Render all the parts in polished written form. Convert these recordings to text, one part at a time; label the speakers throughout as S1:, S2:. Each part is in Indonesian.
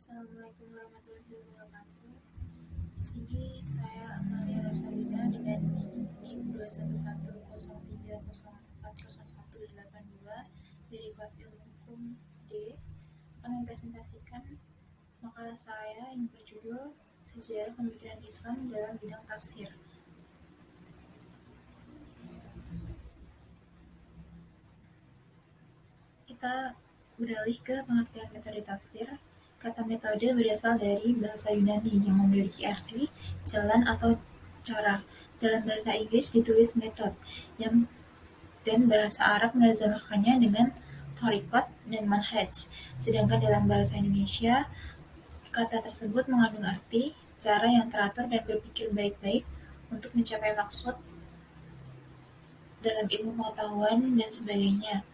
S1: Assalamualaikum warahmatullahi wabarakatuh. Di sini saya Amalia Rosalina dengan NIM 21103040182 dari kelas ilmu hukum D akan mempresentasikan makalah saya yang berjudul Sejarah Pemikiran Islam dalam Bidang Tafsir. Kita beralih ke pengertian metode tafsir. Kata metode berasal dari bahasa Yunani yang memiliki arti jalan atau cara. Dalam bahasa Inggris ditulis method, dan bahasa Arab menerjemahkannya dengan thariqat dan manhaj. Sedangkan dalam bahasa Indonesia, kata tersebut mengandung arti cara yang teratur dan berpikir baik-baik untuk mencapai maksud dalam ilmu pengetahuan dan sebagainya.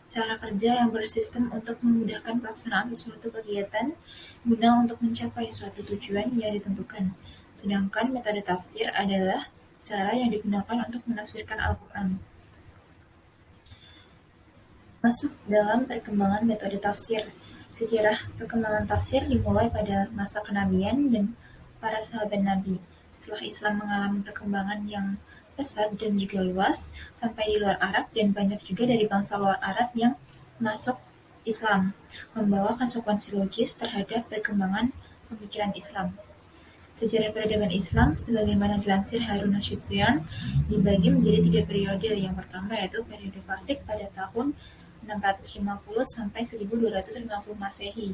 S1: Cara kerja yang bersistem untuk memudahkan pelaksanaan sesuatu kegiatan guna untuk mencapai suatu tujuan yang ditentukan. Sedangkan metode tafsir adalah cara yang digunakan untuk menafsirkan Al-Quran. Masuk dalam perkembangan metode tafsir. Sejarah perkembangan tafsir dimulai pada masa kenabian dan para sahabat Nabi. Setelah Islam mengalami perkembangan yang pesat dan juga luas sampai di luar Arab, dan banyak juga dari bangsa luar Arab yang masuk Islam, membawa konsekuensi logis terhadap perkembangan pemikiran Islam. Sejarah peradaban Islam, sebagaimana dilansir Harun Nasution, dibagi menjadi 3 periode. Yang pertama yaitu periode klasik pada tahun 650 sampai 1250 Masehi.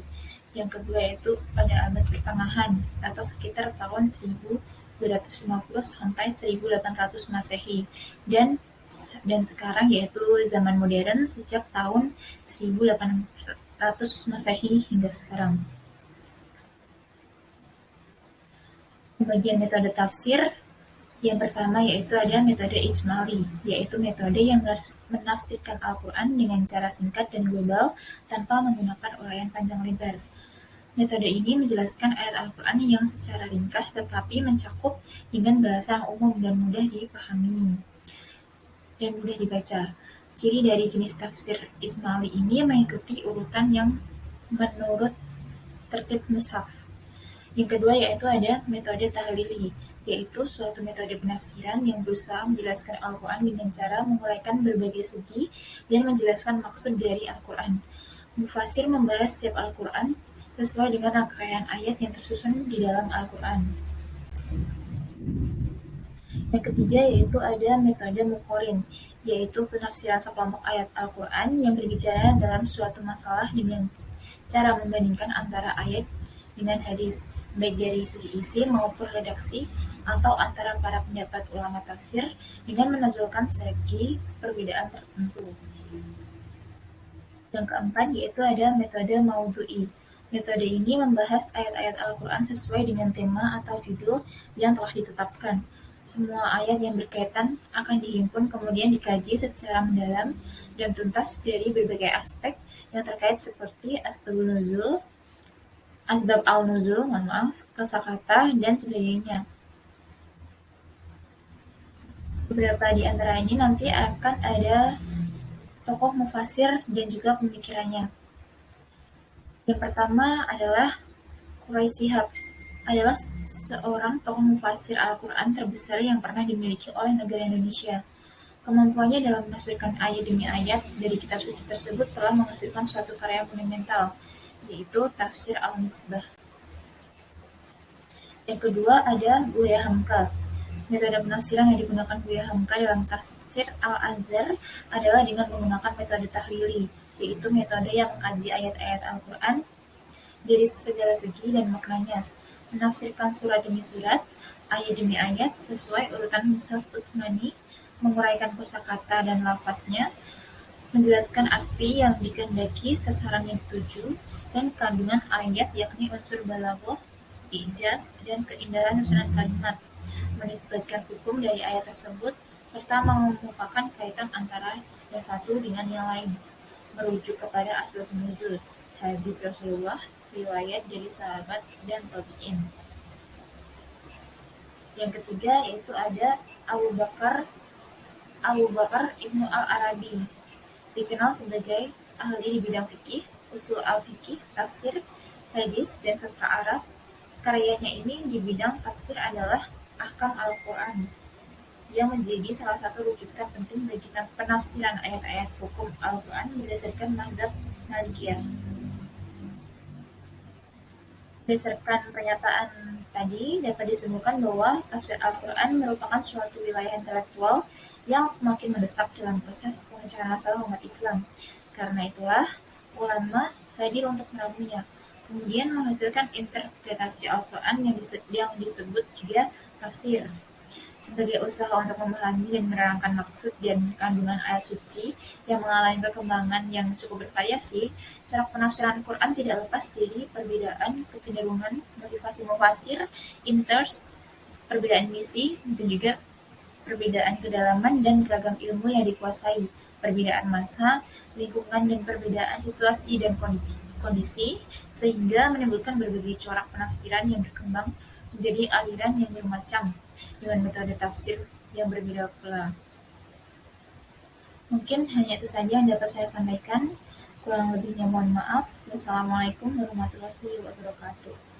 S1: Yang kedua yaitu pada abad pertengahan atau sekitar tahun 1250 sampai 1800 Masehi. Dan sekarang yaitu zaman modern sejak tahun 1800 Masehi hingga sekarang. Pembagian metode tafsir yang pertama yaitu ada metode ijmali, yaitu metode yang menafsirkan Al-Quran dengan cara singkat dan global tanpa menggunakan uraian panjang lebar. Metode ini menjelaskan ayat Al-Quran yang secara ringkas tetapi mencakup dengan bahasa yang umum dan mudah dipahami dan mudah dibaca. Ciri dari jenis tafsir ijmali ini mengikuti urutan yang menurut tertib mushaf. Yang kedua yaitu ada metode tahlili, yaitu suatu metode penafsiran yang berusaha menjelaskan Al-Quran dengan cara menguraikan berbagai segi dan menjelaskan maksud dari Al-Quran. Mufasir membahas setiap Al-Quran sesuai dengan rangkaian ayat yang tersusun di dalam Al-Quran. Yang ketiga yaitu ada metode muqorin, yaitu penafsiran sekelompok ayat Al-Quran yang berbicara dalam suatu masalah dengan cara membandingkan antara ayat dengan hadis, baik dari segi isi maupun redaksi, atau antara para pendapat ulama tafsir dengan menonjolkan segi perbedaan tertentu. Yang keempat yaitu ada metode maudhu'i. Metode ini membahas ayat-ayat Al-Quran sesuai dengan tema atau judul yang telah ditetapkan. Semua ayat yang berkaitan akan dihimpun kemudian dikaji secara mendalam dan tuntas dari berbagai aspek yang terkait seperti asbab al-nuzul, kosakata, dan sebagainya. Beberapa di antara ini nanti akan ada tokoh mufasir dan juga pemikirannya. Yang pertama adalah Quraish Shihab, adalah seorang tokoh mufasir Al-Quran terbesar yang pernah dimiliki oleh negara Indonesia. Kemampuannya dalam menafsirkan ayat demi ayat dari kitab suci tersebut telah menghasilkan suatu karya monumental, yaitu Tafsir Al-Misbah. Yang kedua ada Buya Hamka. Metode penafsiran yang digunakan Buya Hamka dalam Tafsir Al-Azhar adalah dengan menggunakan metode tahlili, yaitu metode yang mengkaji ayat-ayat Al-Quran dari segala segi dan maknanya, menafsirkan surat demi surat, ayat demi ayat sesuai urutan mushaf Utsmani, menguraikan kosakata dan lafaznya, menjelaskan arti yang dikehendaki, sasaran yang dituju, dan kandungan ayat yakni unsur balaghah, ijaz, dan keindahan susunan kalimat, menisbatkan hukum dari ayat tersebut, serta mengemukakan kaitan antara yang satu dengan yang lain, merujuk kepada asbab nuzul, hadis Rasulullah, riwayat dari sahabat, dan tabi'in. Yang ketiga yaitu ada Abu Bakar Ibnu Al-Arabi, dikenal sebagai ahli di bidang fikih, usul al-fikih, tafsir, hadis, dan sastra Arab. Karyanya ini di bidang tafsir adalah Ahkam Al-Quran, yang menjadi salah satu rujukan penting bagi penafsiran ayat-ayat hukum Al-Quran berdasarkan mazhab Malikiyah. Berdasarkan pernyataan tadi, dapat disimpulkan bahwa tafsir Al-Quran merupakan suatu wilayah intelektual yang semakin mendesak dalam proses pemecahan masalah umat Islam. Karena itulah, ulama hadir untuk meramunya, kemudian menghasilkan interpretasi Al-Quran yang disebut juga tafsir, sebagai usaha untuk memahami dan menerangkan maksud dan kandungan ayat suci yang mengalami perkembangan yang cukup bervariasi. Cara penafsiran Quran tidak lepas dari perbedaan kecenderungan, motivasi mufasir, interest, perbedaan misi, dan juga perbedaan kedalaman dan beragam ilmu yang dikuasai, perbedaan masa, lingkungan, dan perbedaan situasi dan kondisi, sehingga menimbulkan berbagai corak penafsiran yang berkembang menjadi aliran yang bermacam dengan metode tafsir yang berbeda pula. Mungkin hanya itu saja yang dapat saya sampaikan. Kurang lebihnya mohon maaf. Wassalamualaikum warahmatullahi wabarakatuh.